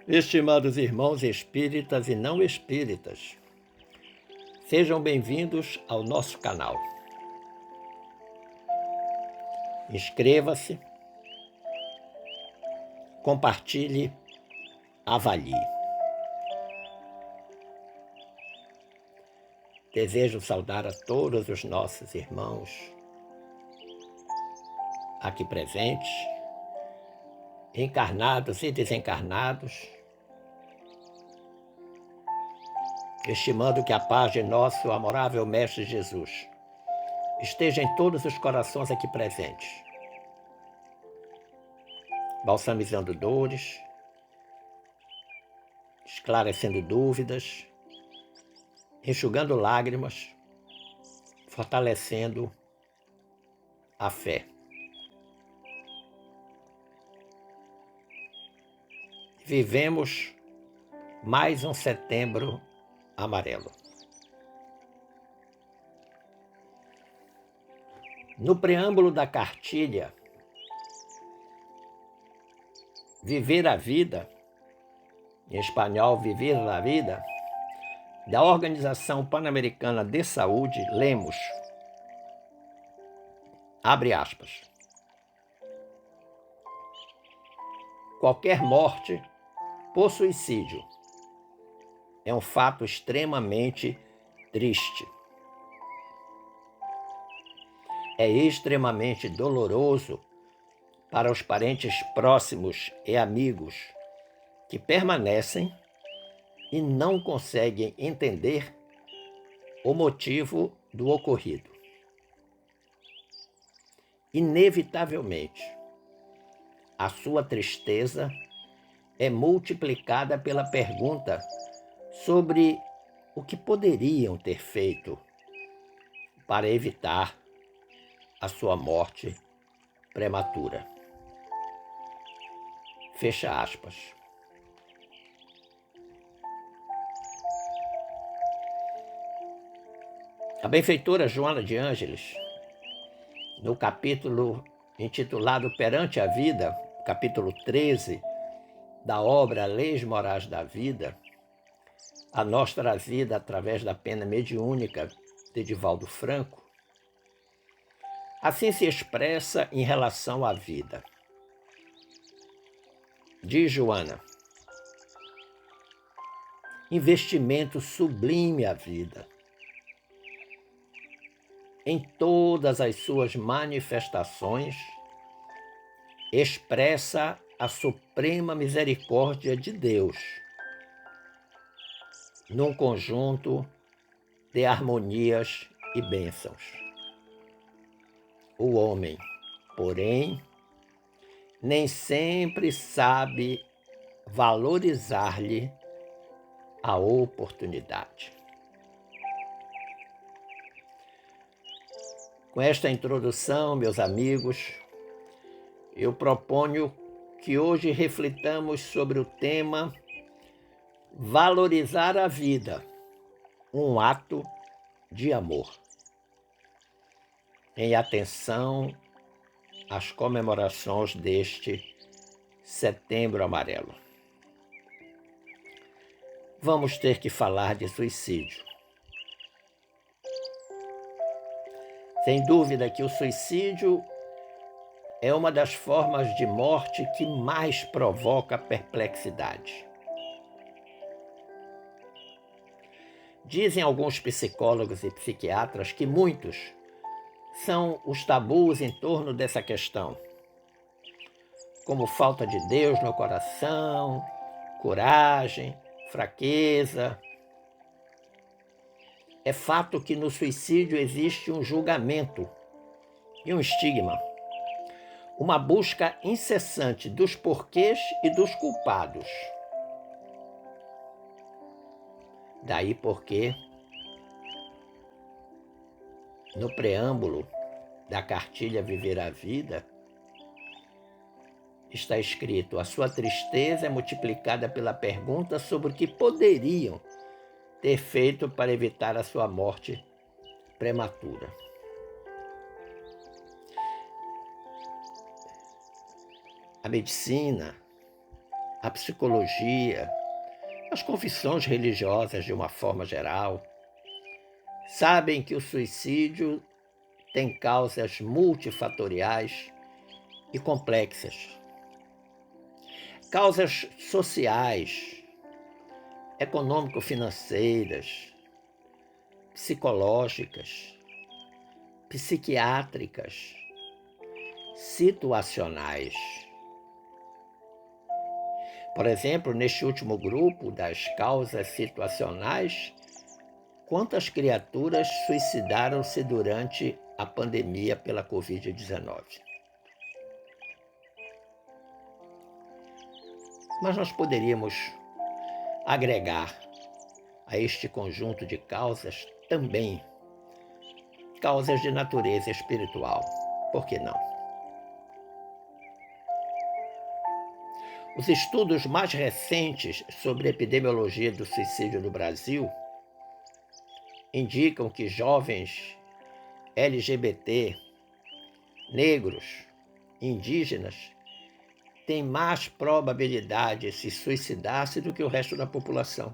Estimados irmãos espíritas e não espíritas, sejam bem-vindos ao nosso canal. Inscreva-se, compartilhe, avalie. Desejo saudar a todos os nossos irmãos aqui presentes, encarnados e desencarnados, estimando que a paz de nosso amorável Mestre Jesus esteja em todos os corações aqui presentes, balsamizando dores, esclarecendo dúvidas, enxugando lágrimas, fortalecendo a fé. Vivemos mais um setembro amarelo. No preâmbulo da cartilha Viver a Vida, em espanhol Vivir la Vida, da Organização Pan-Americana de Saúde, lemos, abre aspas, qualquer morte por suicídio é um fato extremamente triste. É extremamente doloroso para os parentes próximos e amigos que permanecem e não conseguem entender o motivo do ocorrido. Inevitavelmente, a sua tristeza é multiplicada pela pergunta sobre o que poderiam ter feito para evitar a sua morte prematura. Fecha aspas. A benfeitora Joana de Ângeles, no capítulo intitulado Perante a Vida, capítulo 13, da obra Leis Morais da Vida, a nós trazida através da pena mediúnica de Divaldo Franco, assim se expressa em relação à vida. Diz Joana, investimento sublime à vida, em todas as suas manifestações, expressa a suprema misericórdia de Deus, num conjunto de harmonias e bênçãos. O homem, porém, nem sempre sabe valorizar-lhe a oportunidade. Com esta introdução, meus amigos, eu proponho que hoje reflitamos sobre o tema Valorizar a vida, um ato de amor. Em atenção às comemorações deste Setembro Amarelo. Vamos ter que falar de suicídio. Sem dúvida que o suicídio é uma das formas de morte que mais provoca perplexidade. Dizem alguns psicólogos e psiquiatras que muitos são os tabus em torno dessa questão, como falta de Deus no coração, coragem, fraqueza. É fato que no suicídio existe um julgamento e um estigma, uma busca incessante dos porquês e dos culpados. Daí porque, no preâmbulo da cartilha Viver a Vida, está escrito: a sua tristeza é multiplicada pela pergunta sobre o que poderiam ter feito para evitar a sua morte prematura. A medicina, a psicologia, as confissões religiosas de uma forma geral, sabem que o suicídio tem causas multifatoriais e complexas. Causas sociais, econômico-financeiras, psicológicas, psiquiátricas, situacionais. Por exemplo, neste último grupo das causas situacionais, quantas criaturas suicidaram-se durante a pandemia pela Covid-19? Mas nós poderíamos agregar a este conjunto de causas também causas de natureza espiritual. Por que não? Os estudos mais recentes sobre a epidemiologia do suicídio no Brasil indicam que jovens LGBT, negros, indígenas têm mais probabilidade de se suicidar-se do que o resto da população.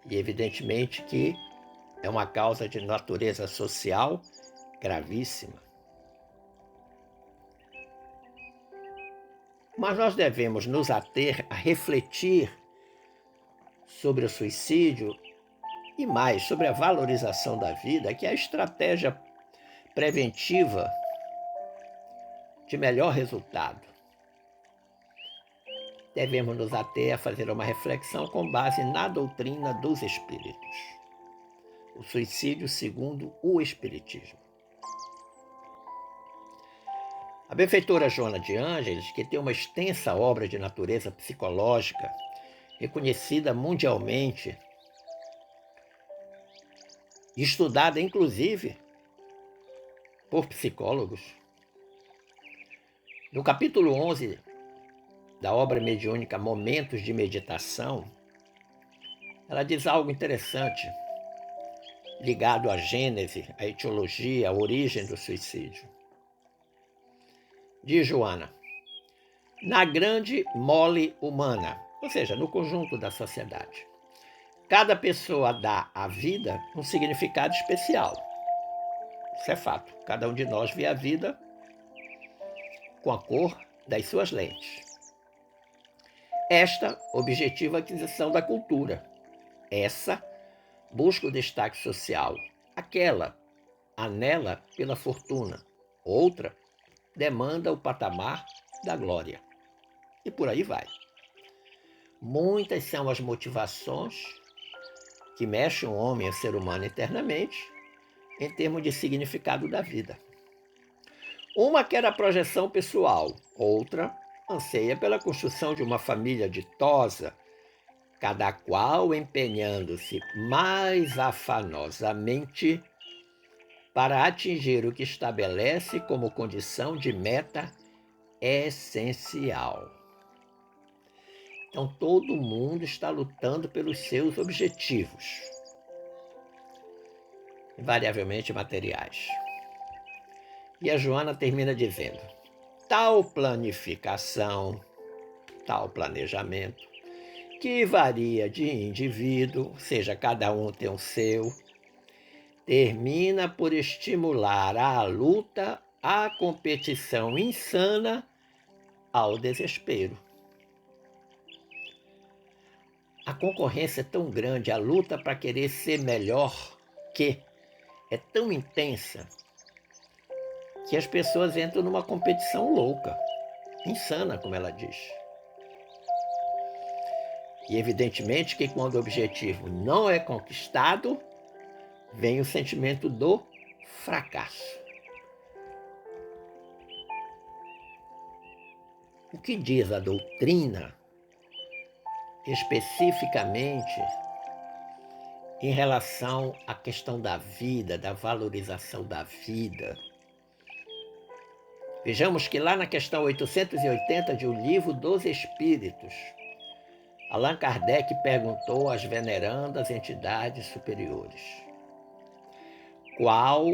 E evidentemente que é uma causa de natureza social gravíssima. Mas nós devemos nos ater a refletir sobre o suicídio e mais sobre a valorização da vida, que é a estratégia preventiva de melhor resultado. Devemos nos ater a fazer uma reflexão com base na doutrina dos espíritos. O suicídio segundo o espiritismo. A benfeitora Joana de Ângeles, que tem uma extensa obra de natureza psicológica, reconhecida mundialmente, estudada inclusive por psicólogos, no capítulo 11 da obra mediúnica Momentos de Meditação, ela diz algo interessante, ligado à gênese, à etiologia, à origem do suicídio. Diz Joana: na grande mole humana, ou seja, no conjunto da sociedade, cada pessoa dá à vida um significado especial. Isso é fato. Cada um de nós vê a vida com a cor das suas lentes. Esta, objetiva aquisição da cultura. Essa, busca o destaque social. Aquela, anela pela fortuna. Outra, demanda o patamar da glória. E por aí vai. Muitas são as motivações que mexem o homem, o ser humano, internamente, em termos de significado da vida. Uma quer a projeção pessoal, outra anseia pela construção de uma família ditosa, cada qual empenhando-se mais afanosamente para atingir o que estabelece como condição de meta essencial. Então, todo mundo está lutando pelos seus objetivos, invariavelmente materiais. E a Joana termina dizendo: tal planificação, tal planejamento, que varia de indivíduo, ou seja, cada um tem o seu, termina por estimular a luta, à competição insana, ao desespero. A concorrência é tão grande, a luta para querer ser melhor que é tão intensa que as pessoas entram numa competição louca, insana, como ela diz. E evidentemente que quando o objetivo não é conquistado, vem o sentimento do fracasso. O que diz a doutrina especificamente em relação à questão da vida, da valorização da vida? Vejamos que lá na questão 880 de O Livro dos Espíritos, Allan Kardec perguntou às venerandas entidades superiores: qual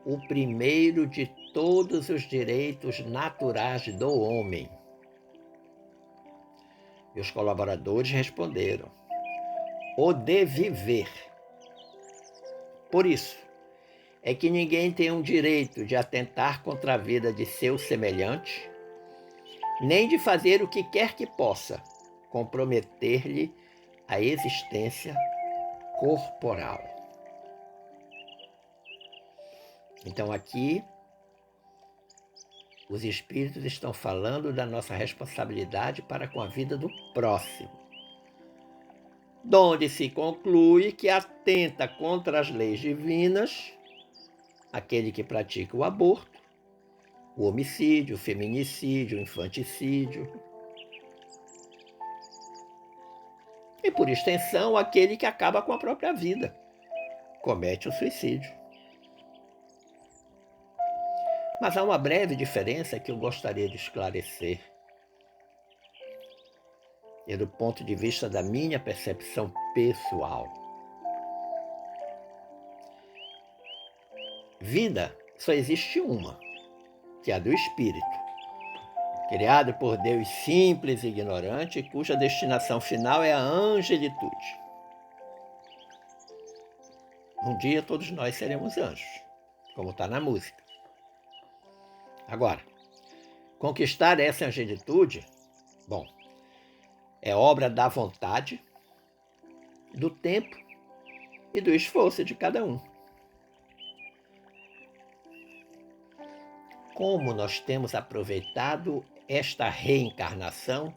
o primeiro de todos os direitos naturais do homem? E os colaboradores responderam: o de viver. Por isso, é que ninguém tem o direito de atentar contra a vida de seu semelhante, nem de fazer o que quer que possa comprometer-lhe a existência corporal. Então aqui, os espíritos estão falando da nossa responsabilidade para com a vida do próximo, donde se conclui que atenta contra as leis divinas aquele que pratica o aborto, o homicídio, o feminicídio, o infanticídio. E, por extensão, aquele que acaba com a própria vida, comete o suicídio. Mas há uma breve diferença que eu gostaria de esclarecer. E do ponto de vista da minha percepção pessoal. Vida só existe uma, que é a do espírito, criado por Deus simples e ignorante, cuja destinação final é a angelitude. Um dia todos nós seremos anjos, como está na música. Agora, conquistar essa angelitude, bom, é obra da vontade, do tempo e do esforço de cada um. Como nós temos aproveitado esta reencarnação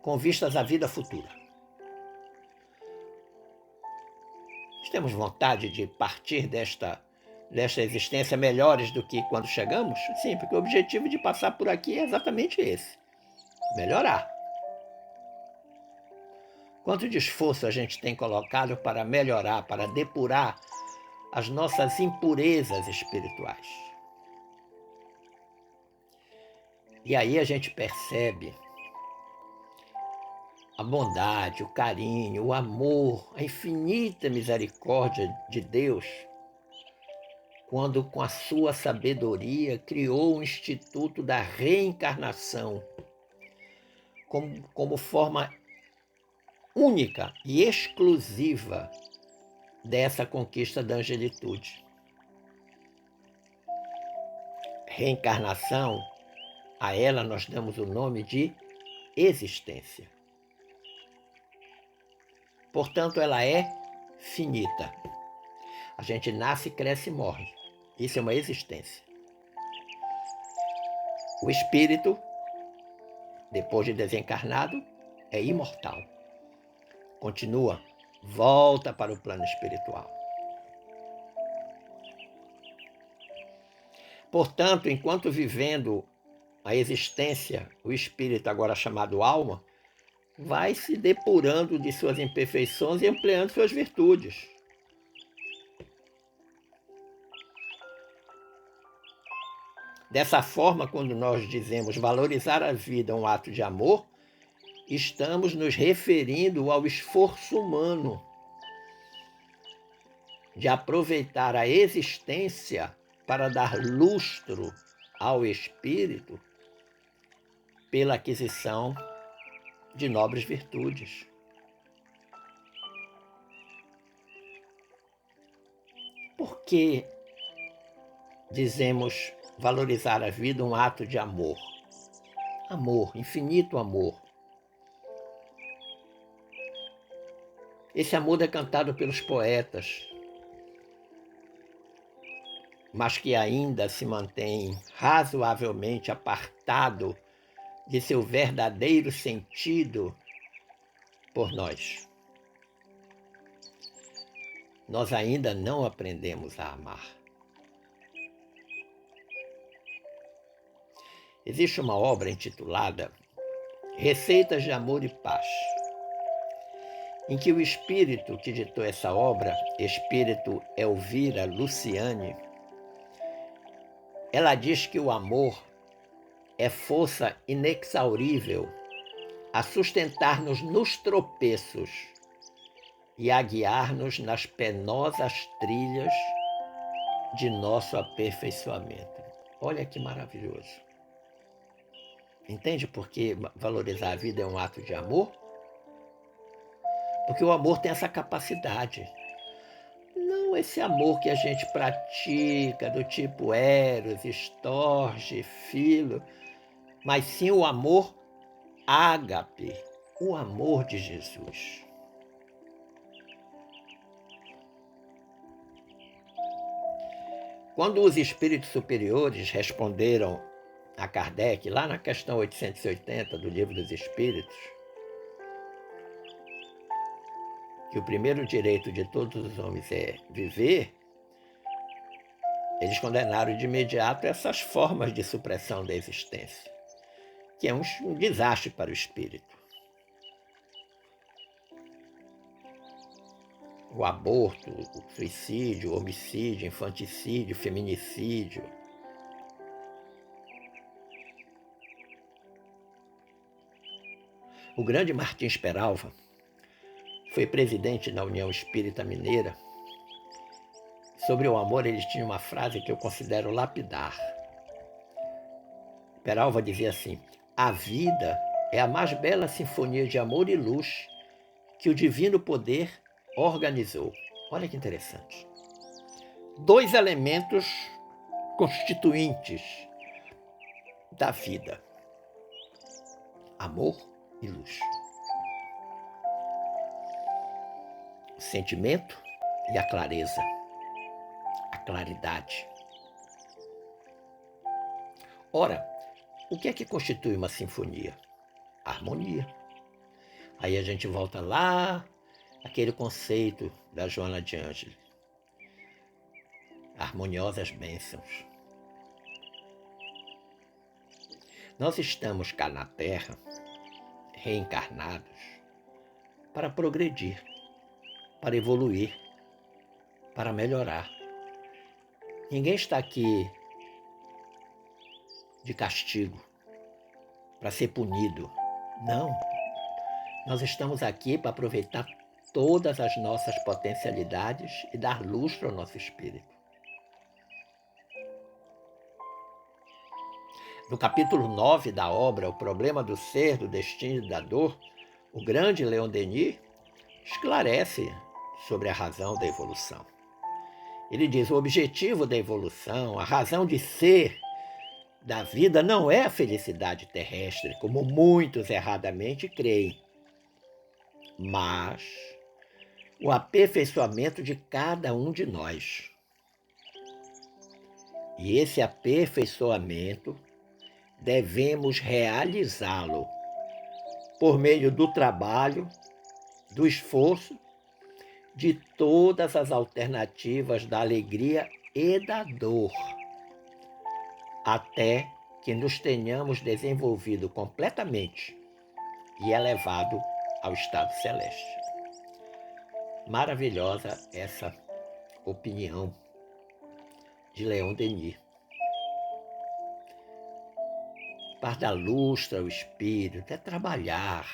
com vistas à vida futura? Temos vontade de partir desta existência melhores do que quando chegamos? Sim, porque o objetivo de passar por aqui é exatamente esse: melhorar. Quanto de esforço a gente tem colocado para melhorar, para depurar as nossas impurezas espirituais? E aí a gente percebe a bondade, o carinho, o amor, a infinita misericórdia de Deus, quando com a sua sabedoria criou o Instituto da Reencarnação como forma única e exclusiva dessa conquista da angelitude. Reencarnação, a ela nós damos o nome de existência. Portanto, ela é finita. A gente nasce, cresce e morre. Isso é uma existência. O espírito, depois de desencarnado, é imortal. Continua, volta para o plano espiritual. Portanto, enquanto vivendo a existência, o espírito, agora chamado alma, vai se depurando de suas imperfeições e ampliando suas virtudes. Dessa forma, quando nós dizemos valorizar a vida é um ato de amor, estamos nos referindo ao esforço humano de aproveitar a existência para dar lustro ao espírito pela aquisição de nobres virtudes. Por que dizemos valorizar a vida um ato de amor? Amor, infinito amor. Esse amor é cantado pelos poetas, mas que ainda se mantém razoavelmente apartado de seu verdadeiro sentido por nós. Nós ainda não aprendemos a amar. Existe uma obra intitulada Receitas de Amor e Paz, em que o espírito que ditou essa obra, espírito Elvira Luciane, ela diz que o amor é força inexaurível a sustentar-nos nos tropeços e a guiar-nos nas penosas trilhas de nosso aperfeiçoamento. Olha que maravilhoso. Entende por que valorizar a vida é um ato de amor? Porque o amor tem essa capacidade. Não esse amor que a gente pratica, do tipo eros, estorge, filo, mas sim o amor ágape, o amor de Jesus. Quando os espíritos superiores responderam a Kardec, lá na questão 880 do Livro dos Espíritos, que o primeiro direito de todos os homens é viver, eles condenaram de imediato essas formas de supressão da existência, que é um desastre para o espírito. O aborto, o suicídio, o homicídio, infanticídio, feminicídio. O grande Martins Peralva foi presidente da União Espírita Mineira. Sobre o amor, ele tinha uma frase que eu considero lapidar. Peralva dizia assim: a vida é a mais bela sinfonia de amor e luz que o divino poder organizou. Olha que interessante. Dois elementos constituintes da vida: amor e luz. O sentimento e a clareza, a claridade. Ora, o que é que constitui uma sinfonia? A harmonia. Aí a gente volta lá, aquele conceito da Joana de Ângeles. Harmoniosas bênçãos. Nós estamos cá na Terra, reencarnados, para progredir, para evoluir, para melhorar. Ninguém está aqui de castigo, para ser punido. Não. Nós estamos aqui para aproveitar todas as nossas potencialidades e dar lustro ao nosso espírito. No capítulo 9 da obra O Problema do Ser, do Destino e da Dor, o grande Leon Denis esclarece sobre a razão da evolução. Ele diz: o objetivo da evolução, a razão de ser da vida não é a felicidade terrestre, como muitos erradamente creem, mas o aperfeiçoamento de cada um de nós. E esse aperfeiçoamento devemos realizá-lo por meio do trabalho, do esforço, de todas as alternativas da alegria e da dor, até que nos tenhamos desenvolvido completamente e elevado ao estado celeste. Maravilhosa essa opinião de Leon Denis. Para dar lustre ao espírito é trabalhar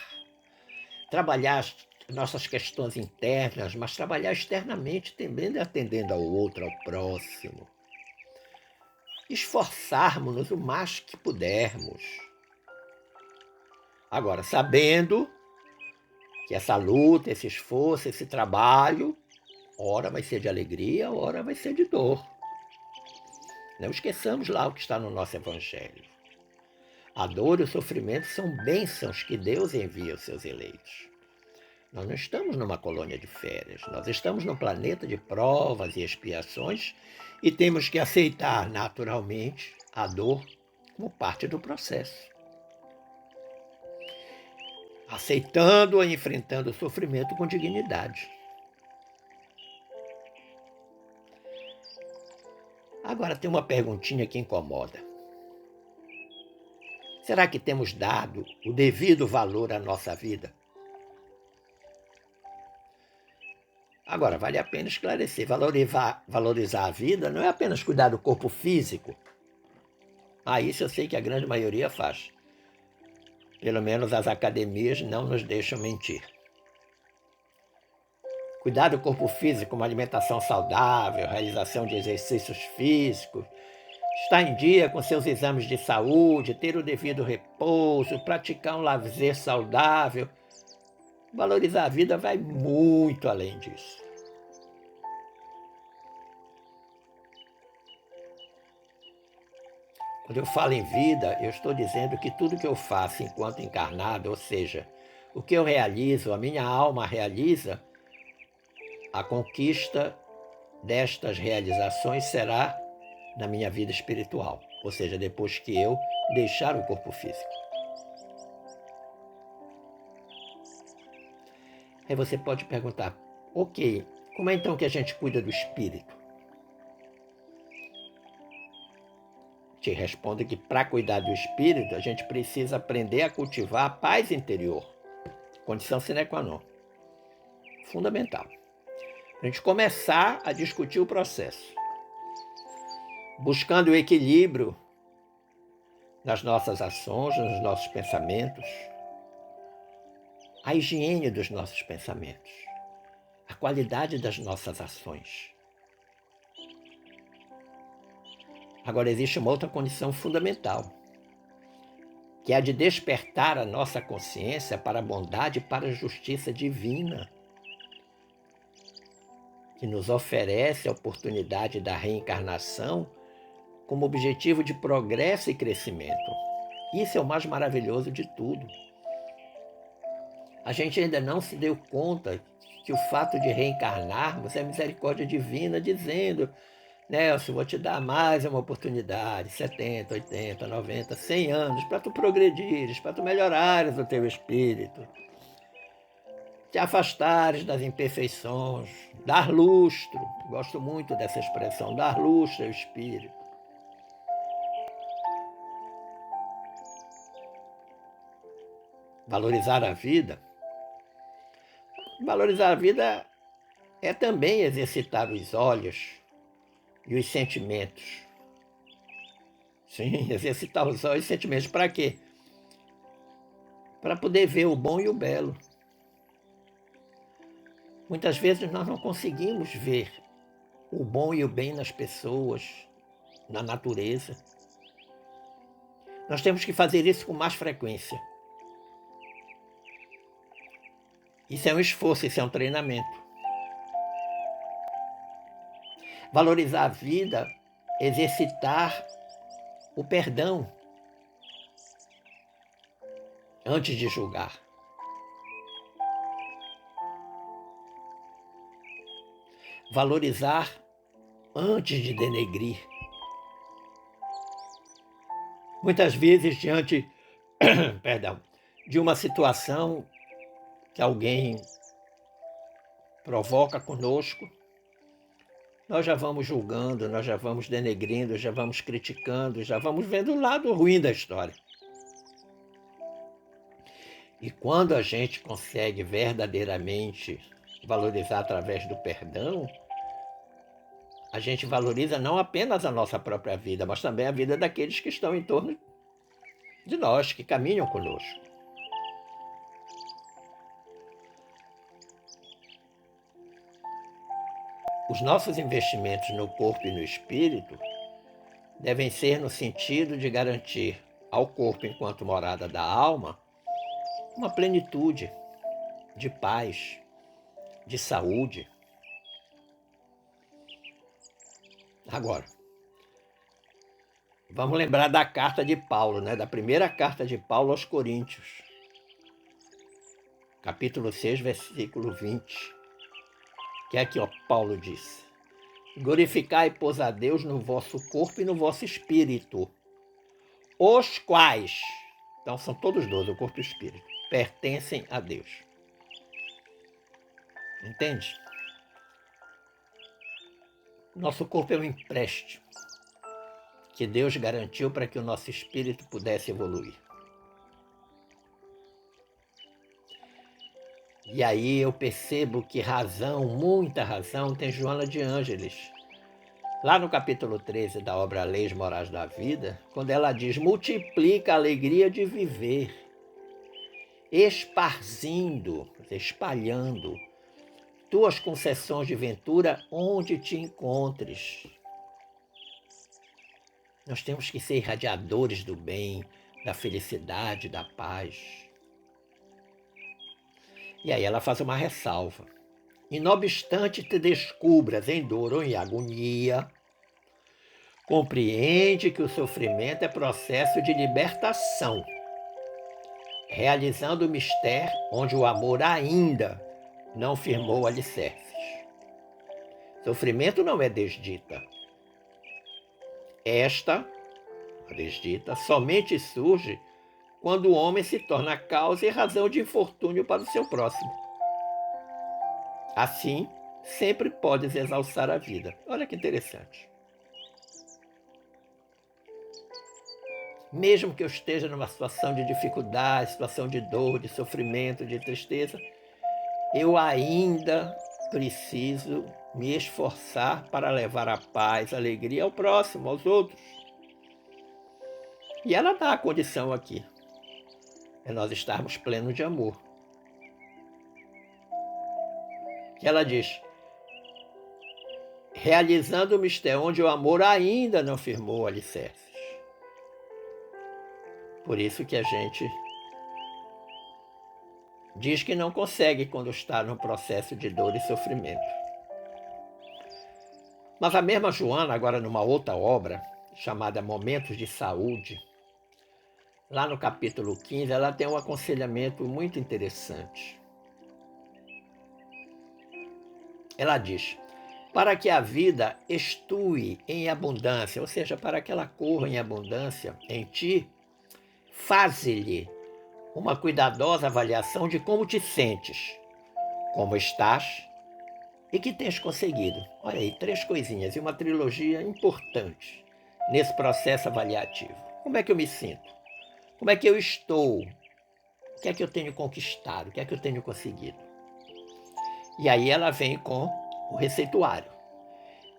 as nossas questões internas, mas trabalhar externamente também, atendendo ao outro, ao próximo. Esforçarmos-nos o mais que pudermos. Agora, sabendo que essa luta, esse esforço, esse trabalho, ora vai ser de alegria, ora vai ser de dor. Não esqueçamos lá o que está no nosso Evangelho. A dor e o sofrimento são bênçãos que Deus envia aos seus eleitos. Nós não estamos numa colônia de férias, nós estamos num planeta de provas e expiações e temos que aceitar naturalmente a dor como parte do processo. Aceitando e enfrentando o sofrimento com dignidade. Agora tem uma perguntinha que incomoda. Será que temos dado o devido valor à nossa vida? Agora, vale a pena esclarecer. Valorizar a vida não é apenas cuidar do corpo físico. Isso eu sei que a grande maioria faz. Pelo menos as academias não nos deixam mentir. Cuidar do corpo físico, uma alimentação saudável, realização de exercícios físicos, estar em dia com seus exames de saúde, ter o devido repouso, praticar um lazer saudável. Valorizar a vida vai muito além disso. Quando eu falo em vida, eu estou dizendo que tudo que eu faço enquanto encarnado, ou seja, o que eu realizo, a minha alma realiza, a conquista destas realizações será na minha vida espiritual, ou seja, depois que eu deixar o corpo físico. Aí você pode perguntar, ok, como é então que a gente cuida do espírito? Te respondo que para cuidar do espírito, a gente precisa aprender a cultivar a paz interior, condição sine qua non, fundamental. A gente começar a discutir o processo, buscando o equilíbrio nas nossas ações, nos nossos pensamentos, a higiene dos nossos pensamentos, a qualidade das nossas ações. Agora, existe uma outra condição fundamental, que é a de despertar a nossa consciência para a bondade e para a justiça divina, que nos oferece a oportunidade da reencarnação como objetivo de progresso e crescimento. Isso é o mais maravilhoso de tudo. A gente ainda não se deu conta que o fato de reencarnarmos é misericórdia divina dizendo: Nelson, vou te dar mais uma oportunidade, 70, 80, 90, 100 anos, para tu progredires, para tu melhorares o teu espírito, te afastares das imperfeições, dar lustro, gosto muito dessa expressão, dar lustro ao espírito. Valorizar a vida. Valorizar a vida é também exercitar os olhos e os sentimentos. Sim, exercitar os olhos e os sentimentos. Para quê? Para poder ver o bom e o belo. Muitas vezes nós não conseguimos ver o bom e o bem nas pessoas, na natureza. Nós temos que fazer isso com mais frequência. Isso é um esforço, isso é um treinamento. Valorizar a vida, exercitar o perdão antes de julgar. Valorizar antes de denegrir. Muitas vezes, diante de uma situação que alguém provoca conosco, nós já vamos julgando, nós já vamos denegrindo, já vamos criticando, já vamos vendo o lado ruim da história. E quando a gente consegue verdadeiramente valorizar através do perdão, a gente valoriza não apenas a nossa própria vida, mas também a vida daqueles que estão em torno de nós, que caminham conosco. Os nossos investimentos no corpo e no espírito devem ser no sentido de garantir ao corpo, enquanto morada da alma, uma plenitude de paz, de saúde. Agora, vamos lembrar da carta de Paulo, da primeira carta de Paulo aos Coríntios, capítulo 6, versículo 20, que é aqui, Paulo diz: glorificai, pois, a Deus no vosso corpo e no vosso espírito, os quais, então são todos dois, o corpo e o espírito, pertencem a Deus. Entende? Nosso corpo é um empréstimo que Deus garantiu para que o nosso espírito pudesse evoluir. E aí eu percebo que razão, muita razão, tem Joana de Ângeles, lá no capítulo 13 da obra Leis Morais da Vida, quando ela diz: multiplica a alegria de viver, esparzindo, espalhando tuas concessões de ventura onde te encontres. Nós temos que ser irradiadores do bem, da felicidade, da paz. E aí ela faz uma ressalva. E não obstante te descubras em dor ou em agonia, compreende que o sofrimento é processo de libertação, realizando o mistério onde o amor ainda não firmou alicerces. Sofrimento não é desdita. Esta, a desdita, somente surge quando o homem se torna causa e razão de infortúnio para o seu próximo. Assim, sempre podes exalçar a vida. Olha que interessante. Mesmo que eu esteja numa situação de dificuldade, situação de dor, de sofrimento, de tristeza, eu ainda preciso me esforçar para levar a paz, a alegria ao próximo, aos outros. E ela dá a condição aqui. É nós estarmos plenos de amor. E ela diz, realizando o mistério onde o amor ainda não firmou alicerces. Por isso que a gente diz que não consegue quando está no processo de dor e sofrimento. Mas a mesma Joana, agora numa outra obra, chamada Momentos de Saúde, lá no capítulo 15, ela tem um aconselhamento muito interessante. Ela diz, para que a vida estue em abundância, ou seja, para que ela corra em abundância em ti, faze-lhe uma cuidadosa avaliação de como te sentes, como estás e que tens conseguido. Olha aí, 3 coisinhas e uma trilogia importante nesse processo avaliativo. Como é que eu me sinto? Como é que eu estou? O que é que eu tenho conquistado? O que é que eu tenho conseguido? E aí ela vem com o receituário.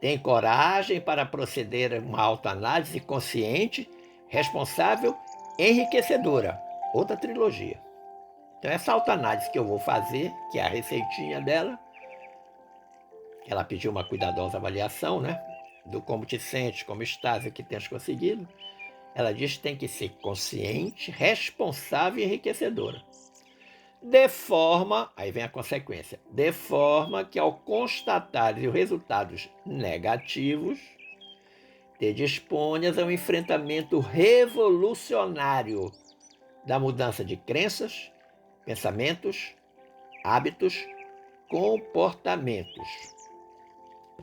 Tem coragem para proceder a uma autoanálise consciente, responsável, enriquecedora. Outra trilogia. Então essa autoanálise que eu vou fazer, que é a receitinha dela, ela pediu uma cuidadosa avaliação, né? Do como te sentes, como estás e o que tens conseguido. Ela diz que tem que ser consciente, responsável e enriquecedora. De forma, aí vem a consequência, de forma que ao constatar os resultados negativos, te disponhas ao enfrentamento revolucionário da mudança de crenças, pensamentos, hábitos, comportamentos.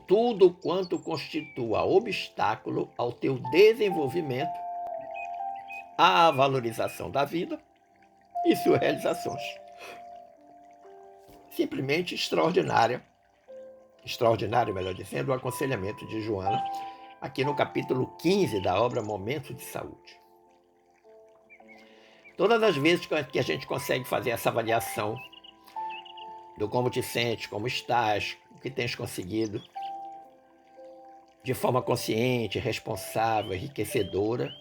Tudo quanto constitua obstáculo ao teu desenvolvimento, à valorização da vida e suas realizações. Simplesmente extraordinário, melhor dizendo, o aconselhamento de Joana, aqui no capítulo 15 da obra Momentos de Saúde. Todas as vezes que a gente consegue fazer essa avaliação do como te sentes, como estás, o que tens conseguido, de forma consciente, responsável, enriquecedora,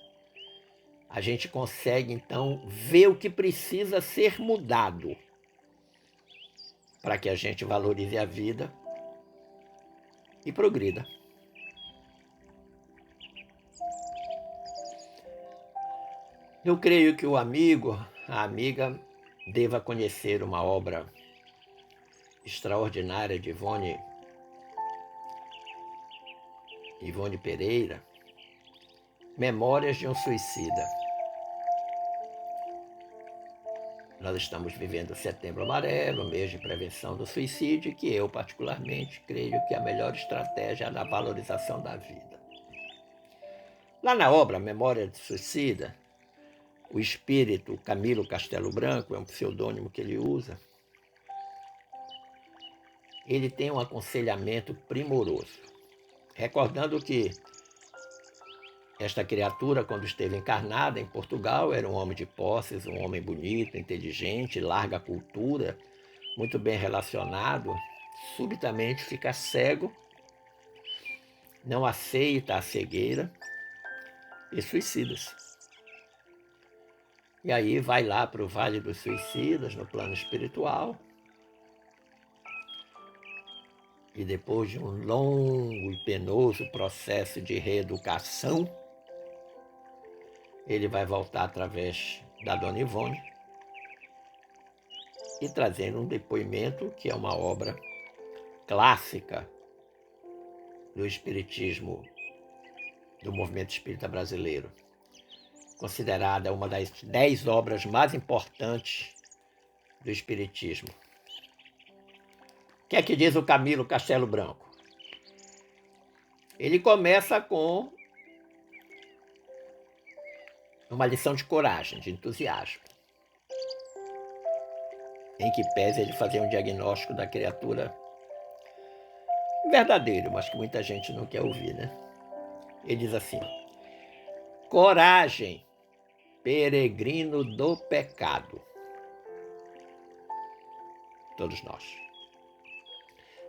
a gente consegue, então, ver o que precisa ser mudado para que a gente valorize a vida e progrida. Eu creio que o amigo, a amiga, deva conhecer uma obra extraordinária de Ivone Pereira, Memórias de um Suicida. Nós estamos vivendo o Setembro Amarelo, mês de prevenção do suicídio, que eu, particularmente, creio que a melhor estratégia é a valorização da vida. Lá na obra Memória de Suicida, o espírito Camilo Castelo Branco, é um pseudônimo que ele usa, ele tem um aconselhamento primoroso, recordando que esta criatura, quando esteve encarnada em Portugal, era um homem de posses, um homem bonito, inteligente, larga cultura, muito bem relacionado, subitamente fica cego, não aceita a cegueira e suicida-se. E aí vai lá para o Vale dos Suicidas, no plano espiritual, e depois de um longo e penoso processo de reeducação, ele vai voltar através da Dona Ivone e trazendo um depoimento que é uma obra clássica do espiritismo, do movimento espírita brasileiro, considerada uma das 10 obras mais importantes do espiritismo. O que é que diz o Camilo Castelo Branco? Ele começa com uma lição de coragem, de entusiasmo, em que pese ele fazer um diagnóstico da criatura verdadeiro, mas que muita gente não quer ouvir, né? Ele diz assim: coragem, peregrino do pecado. Todos nós.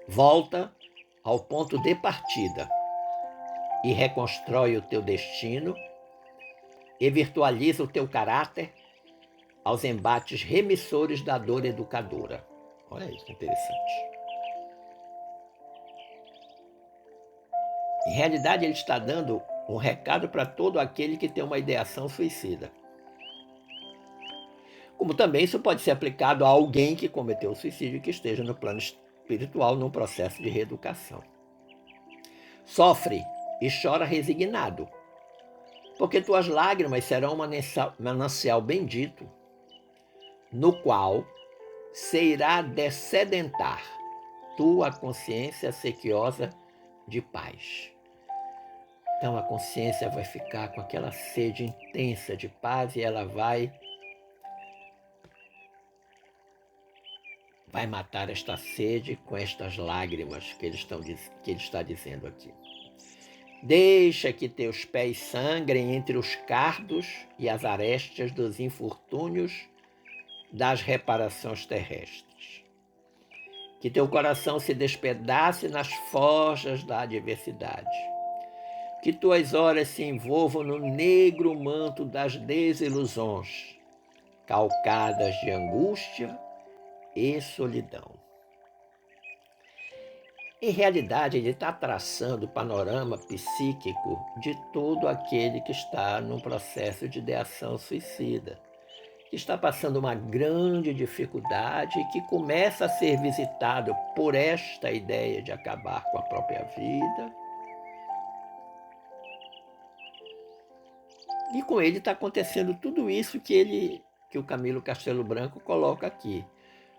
Volta ao ponto de partida e reconstrói o teu destino e virtualiza o teu caráter aos embates remissores da dor educadora. Olha isso, que interessante. Em realidade, ele está dando um recado para todo aquele que tem uma ideação suicida. Como também isso pode ser aplicado a alguém que cometeu suicídio e que esteja no plano espiritual num processo de reeducação. Sofre e chora resignado, porque tuas lágrimas serão um manancial bendito, no qual se irá dessedentar tua consciência sequiosa de paz. Então a consciência vai ficar com aquela sede intensa de paz e ela vai matar esta sede com estas lágrimas que ele está dizendo aqui. Deixa que teus pés sangrem entre os cardos e as arestas dos infortúnios das reparações terrestres. Que teu coração se despedace nas forjas da adversidade. Que tuas horas se envolvam no negro manto das desilusões, calcadas de angústia e solidão. Em realidade, ele está traçando o panorama psíquico de todo aquele que está num processo de ideação suicida, que está passando uma grande dificuldade e que começa a ser visitado por esta ideia de acabar com a própria vida. E com ele está acontecendo tudo isso que o Camilo Castelo Branco coloca aqui.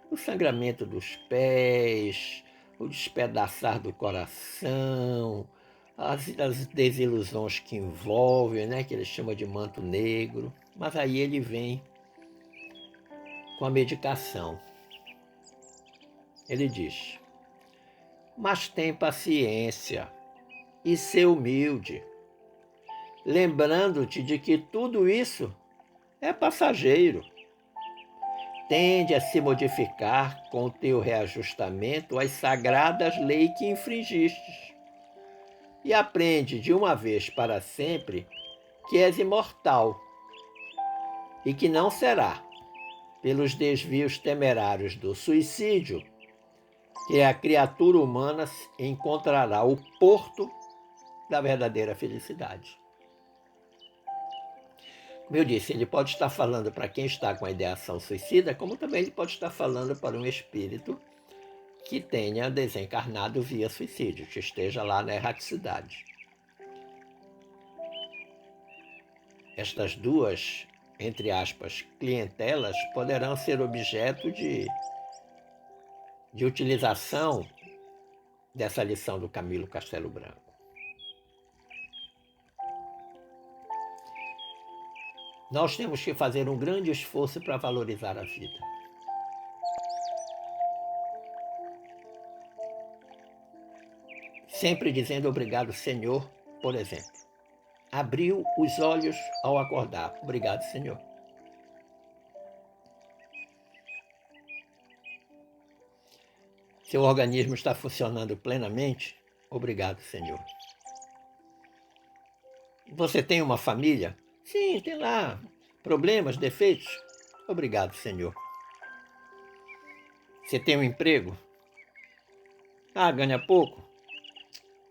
O sangramento dos pés, o despedaçar do coração, as desilusões que envolvem, né, que ele chama de manto negro. Mas aí ele vem com a medicação. Ele diz: mas tem paciência e ser humilde, lembrando-te de que tudo isso é passageiro. Tende a se modificar com o teu reajustamento as sagradas leis que infringistes. E aprende de uma vez para sempre que és imortal e que não será, pelos desvios temerários do suicídio, que a criatura humana encontrará o porto da verdadeira felicidade. Como eu disse, ele pode estar falando para quem está com a ideação suicida, como também ele pode estar falando para um espírito que tenha desencarnado via suicídio, que esteja lá na erraticidade. Estas duas, entre aspas, clientelas poderão ser objeto de utilização dessa lição do Camilo Castelo Branco. Nós temos que fazer um grande esforço para valorizar a vida. Sempre dizendo obrigado, Senhor, por exemplo. Abriu os olhos ao acordar. Obrigado, Senhor. Seu organismo está funcionando plenamente. Obrigado, Senhor. Você tem uma família? Sim, tem lá problemas, defeitos. Obrigado, Senhor. Você tem um emprego? Ganha pouco?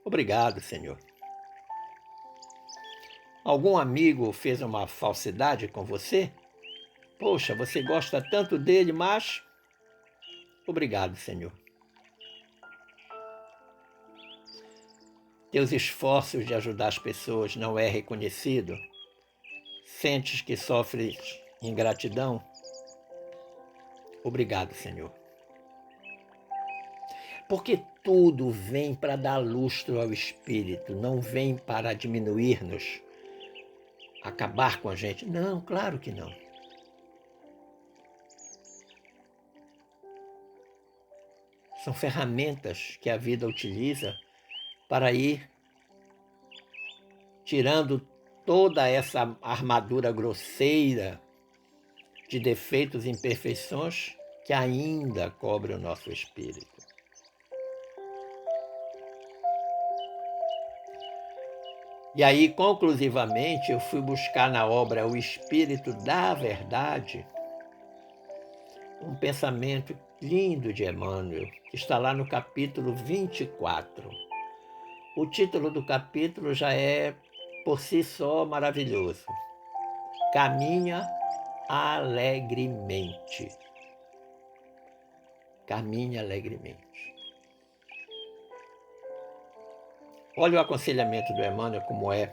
Obrigado, Senhor. Algum amigo fez uma falsidade com você? Poxa, você gosta tanto dele, mas... Obrigado, Senhor. Teus esforços de ajudar as pessoas não é reconhecido? Sentes que sofres ingratidão? Obrigado, Senhor. Porque tudo vem para dar lustro ao Espírito, não vem para diminuir-nos, acabar com a gente. Não, claro que não. São ferramentas que a vida utiliza para ir tirando toda essa armadura grosseira de defeitos e imperfeições que ainda cobre o nosso espírito. E aí, conclusivamente, eu fui buscar na obra O Espírito da Verdade um pensamento lindo de Emmanuel, que está lá no capítulo 24. O título do capítulo já é, por si só, maravilhoso. Caminha alegremente. Caminhe alegremente. Olha o aconselhamento do Emmanuel como é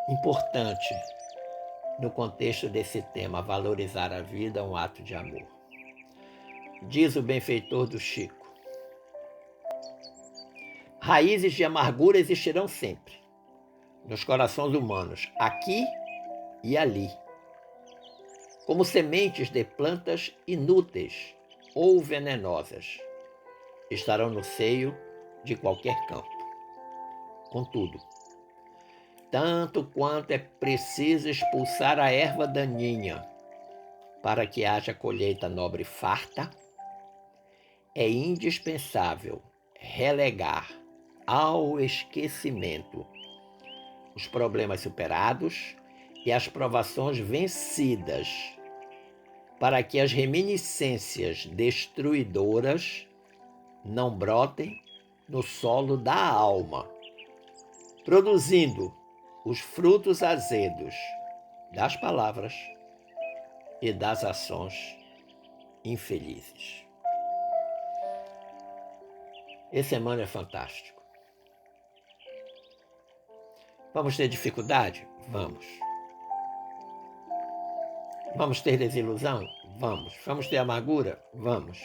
importante no contexto desse tema, valorizar a vida é um ato de amor. Diz o benfeitor do Chico: raízes de amargura existirão sempre nos corações humanos, aqui e ali, como sementes de plantas inúteis ou venenosas, estarão no seio de qualquer campo. Contudo, tanto quanto é preciso expulsar a erva daninha para que haja colheita nobre e farta, é indispensável relegar ao esquecimento os problemas superados e as provações vencidas, para que as reminiscências destruidoras não brotem no solo da alma, produzindo os frutos azedos das palavras e das ações infelizes. Esse Emmanuel é fantástico. Vamos ter dificuldade? Vamos. Vamos ter desilusão? Vamos. Vamos ter amargura? Vamos.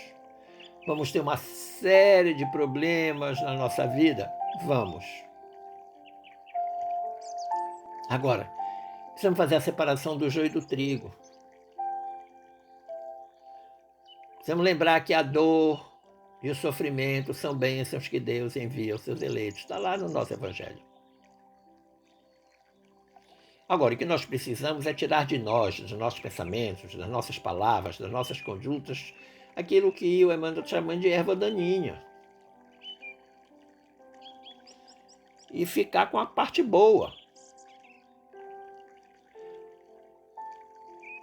Vamos ter uma série de problemas na nossa vida? Vamos. Agora, precisamos fazer a separação do joio e do trigo. Precisamos lembrar que a dor e o sofrimento são bênçãos que Deus envia aos seus eleitos. Está lá no nosso Evangelho. Agora, o que nós precisamos é tirar de nós, dos nossos pensamentos, das nossas palavras, das nossas condutas, aquilo que o Emmanuel está chamando de erva daninha. E ficar com a parte boa.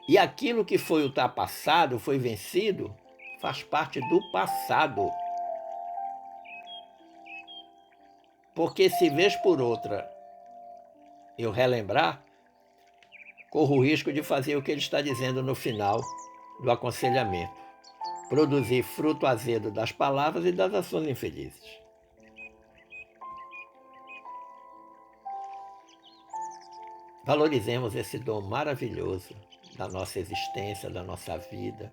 E aquilo que foi ultrapassado, foi vencido, faz parte do passado. Porque se vez por outra eu relembrar, corro o risco de fazer o que ele está dizendo no final do aconselhamento: produzir fruto azedo das palavras e das ações infelizes. Valorizemos esse dom maravilhoso da nossa existência, da nossa vida.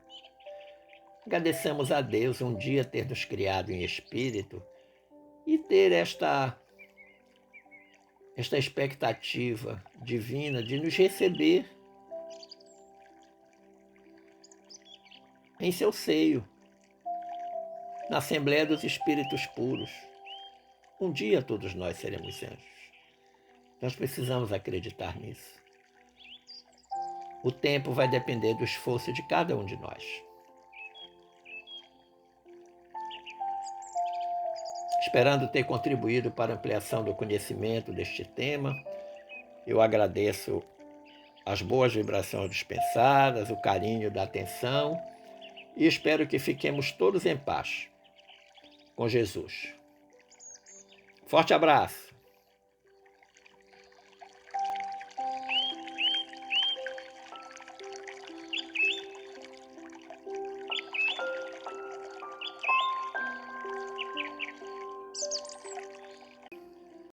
Agradecemos a Deus um dia ter nos criado em espírito e ter esta expectativa divina de nos receber em seu seio, na Assembleia dos Espíritos Puros. Um dia todos nós seremos anjos. Nós precisamos acreditar nisso. O tempo vai depender do esforço de cada um de nós. Esperando ter contribuído para a ampliação do conhecimento deste tema, eu agradeço as boas vibrações dispensadas, o carinho da atenção e espero que fiquemos todos em paz com Jesus. Forte abraço!